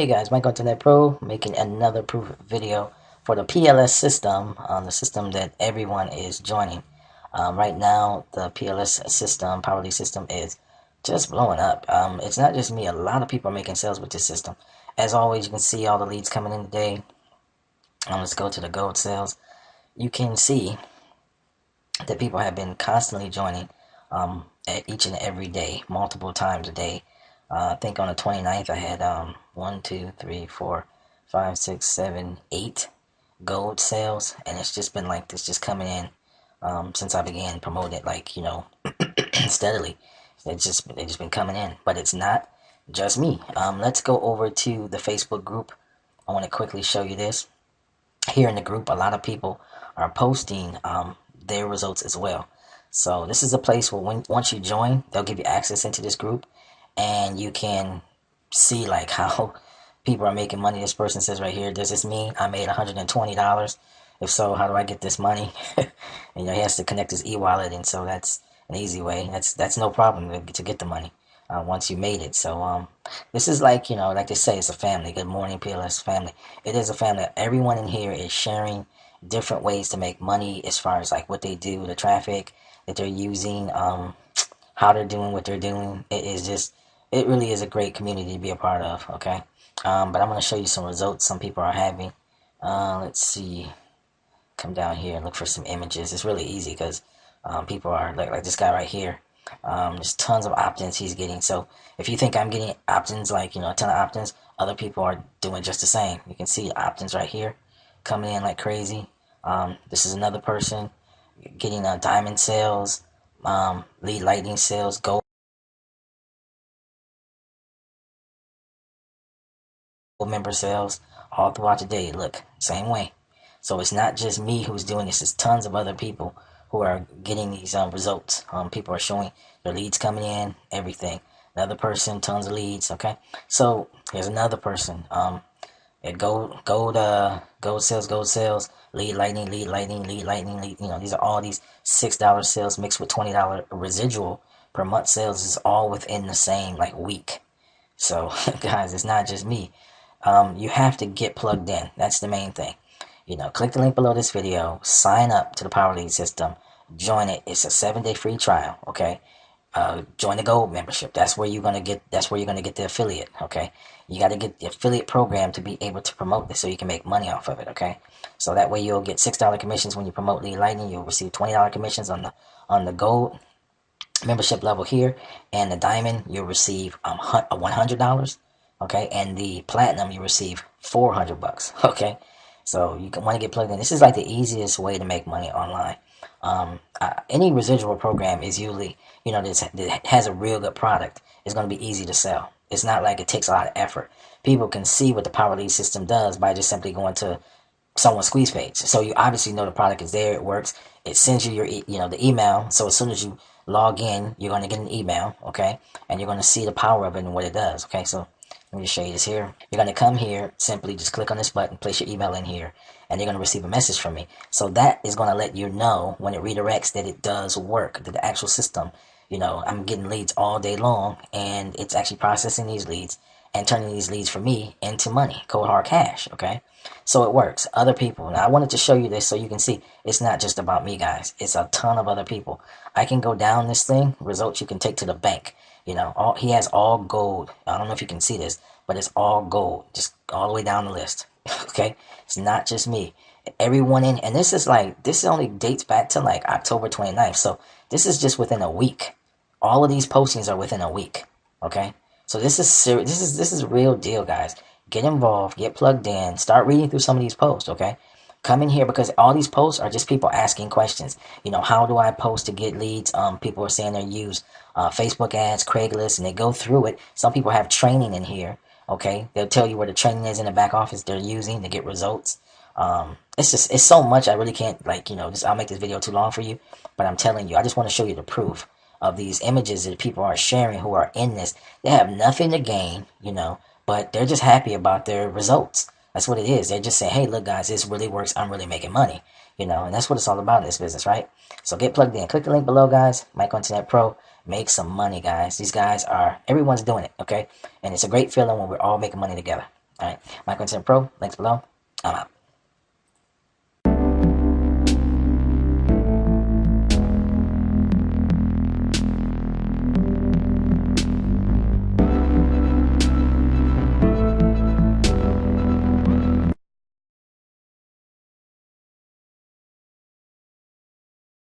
Hey guys, Mike on Internet Pro making another proof video for the PLS system, the system that everyone is joining. Right now, the PLS system, Power Lead system, is just blowing up. It's not just me, a lot of people are making sales with this system. As always, you can see all the leads coming in today. Let's go to the gold sales. You can see that people have been constantly joining at each and every day, multiple times a day. I think on the 29th, I had 1, 2, 3, 4, 5, 6, 7, 8 gold sales, and it's just been like this, just coming in since I began promoting it, like steadily. They just been coming in, but it's not just me. Let's go over to the Facebook group. I want to quickly show you this. Here in the group, a lot of people are posting their results as well. So this is a place where once you join, they'll give you access into this group, and you can see like how people are making money. This person says right here, does this mean I made $120? If so, how do I get this money? And, he has to connect his e-wallet, and so that's an easy way. That's no problem to get the money once you made it. So this is like, like they say, it's a family. Good morning, PLS family. It is a family. Everyone in here is sharing different ways to make money as far as like what they do, the traffic that they're using, how they're doing what they're doing. It really is a great community to be a part of, okay? But I'm going to show you some results some people are having. Let's see. Come down here and look for some images. It's really easy because people are, like this guy right here. There's tons of opt-ins he's getting. So if you think I'm getting opt-ins, like, a ton of opt-ins, other people are doing just the same. You can see opt-ins right here coming in like crazy. This is another person getting diamond sales, lead lightning sales, gold member sales, all throughout the day. Look, same way. So it's not just me who's doing this. It's tons of other people who are getting these results. People are showing their leads coming in, everything. Another person, tons of leads. Okay, so here's another person. Gold sales, lead lightning, lead lightning, lead lightning, lead. These are all these $6 sales mixed with $20 residual per month sales. Is all within the same like week. So guys, it's not just me. You have to get plugged in. That's the main thing. Click the link below this video, sign up to the Power Lead system, join it. It's a 7-day free trial, okay? Join the gold membership. That's where you're gonna get the affiliate, okay? You got to get the affiliate program to be able to promote this so you can make money off of it, okay? So that way you'll get $6 commissions when you promote Lead Lightning. You'll receive $20 commissions on the gold membership level here, and the diamond you'll receive $100, okay? And the platinum you receive $400, okay? So you want to get plugged in. This is like the easiest way to make money online. Any residual program is usually, that has a real good product. It's going to be easy to sell. It's not like it takes a lot of effort. People can see what the Power Lead system does by just simply going to someone's squeeze page. So you obviously know the product is there. It works. It sends you the email. So as soon as you log in, you're going to get an email, okay? And you're going to see the power of it and what it does, okay? So let me just show you this here. You're going to come here, simply just click on this button, place your email in here, and you're going to receive a message from me. So that is going to let you know when it redirects that it does work, that the actual system, I'm getting leads all day long, and it's actually processing these leads and turning these leads for me into money, cold hard cash, okay? So it works. Other people. Now, I wanted to show you this so you can see it's not just about me, guys. It's a ton of other people. I can go down this thing, results you can take to the bank. He has all gold. I don't know if you can see this, but it's all gold, just all the way down the list. Okay, it's not just me. Everyone in, and this only dates back to like October 29th. So this is just within a week. All of these postings are within a week. Okay, so this is serious. This is a real deal, guys. Get involved, get plugged in, start reading through some of these posts. Okay. Come in here because all these posts are just people asking questions. How do I post to get leads? People are saying they use Facebook ads, Craigslist, and they go through it. Some people have training in here. Okay, they'll tell you where the training is in the back office they're using to get results. It's so much I really can't I'll make this video too long for you, but I'm telling you, I just want to show you the proof of these images that people are sharing who are in this. They have nothing to gain, but they're just happy about their results. That's what it is. They're just saying, hey, look, guys, this really works. I'm really making money, and that's what it's all about in this business, right? So get plugged in. Click the link below, guys. Mike on Internet Pro. Make some money, guys. Everyone's doing it, okay? And it's a great feeling when we're all making money together. All right, My Content Pro, links below. I'm out.